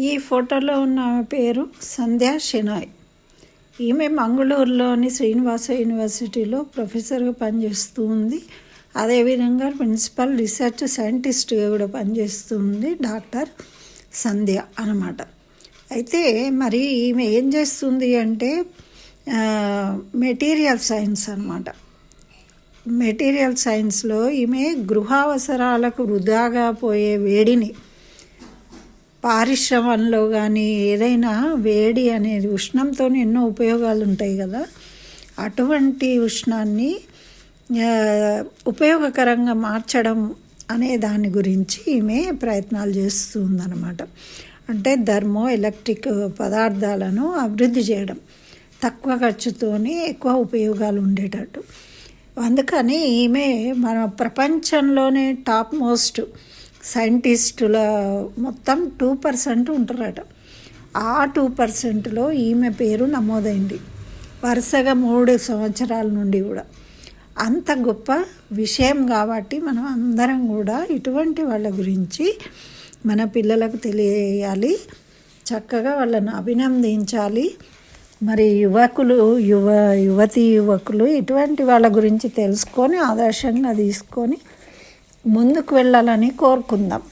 ఈ ఫోటోలో ఉన్న ఆమె పేరు సంధ్యా షెనాయ్. ఈమె మంగళూరులోని శ్రీనివాస యూనివర్సిటీలో ప్రొఫెసర్గా పనిచేస్తూ ఉంది. అదేవిధంగా ప్రిన్సిపల్ రీసెర్చ్ సైంటిస్ట్గా కూడా పనిచేస్తూ ఉంది. డాక్టర్ సంధ్య అన్నమాట. అయితే మరి ఈమె ఏం చేస్తుంది అంటే మెటీరియల్ సైన్స్ అన్నమాట. మెటీరియల్ సైన్స్లో ఈమె గృహావసరాలకు వృధాగా పోయే వేడిని, పారిశ్రమంలో కానీ ఏదైనా వేడి అనేది ఉష్ణంతో ఎన్నో ఉపయోగాలు ఉంటాయి కదా, అటువంటి ఉష్ణాన్ని ఉపయోగకరంగా మార్చడం అనే దాని గురించి ఈమె ప్రయత్నాలు చేస్తుందన్నమాట. అంటే థర్మో ఎలక్ట్రిక్ పదార్థాలను అభివృద్ధి చేయడం, తక్కువ ఖర్చుతోనే ఎక్కువ ఉపయోగాలు ఉండేటట్టు. అందుకని ఈమె మన ప్రపంచంలోనే టాప్ మోస్ట్ సైంటిస్టుల మొత్తం 2% ఉంటారట. ఆ 2%లో ఈమె పేరు నమోదైంది వరుసగా 3 సంవత్సరాల నుండి కూడా. అంత గొప్ప విషయం కాబట్టి మనం అందరం కూడా ఇటువంటి వాళ్ళ గురించి మన పిల్లలకు తెలియజేయాలి, చక్కగా వాళ్ళను అభినందించాలి. మరి యువకులు ఇటువంటి వాళ్ళ గురించి తెలుసుకొని ఆదర్శంగా తీసుకొని ముందుకు వెళ్ళాలని కోరుకుందాం.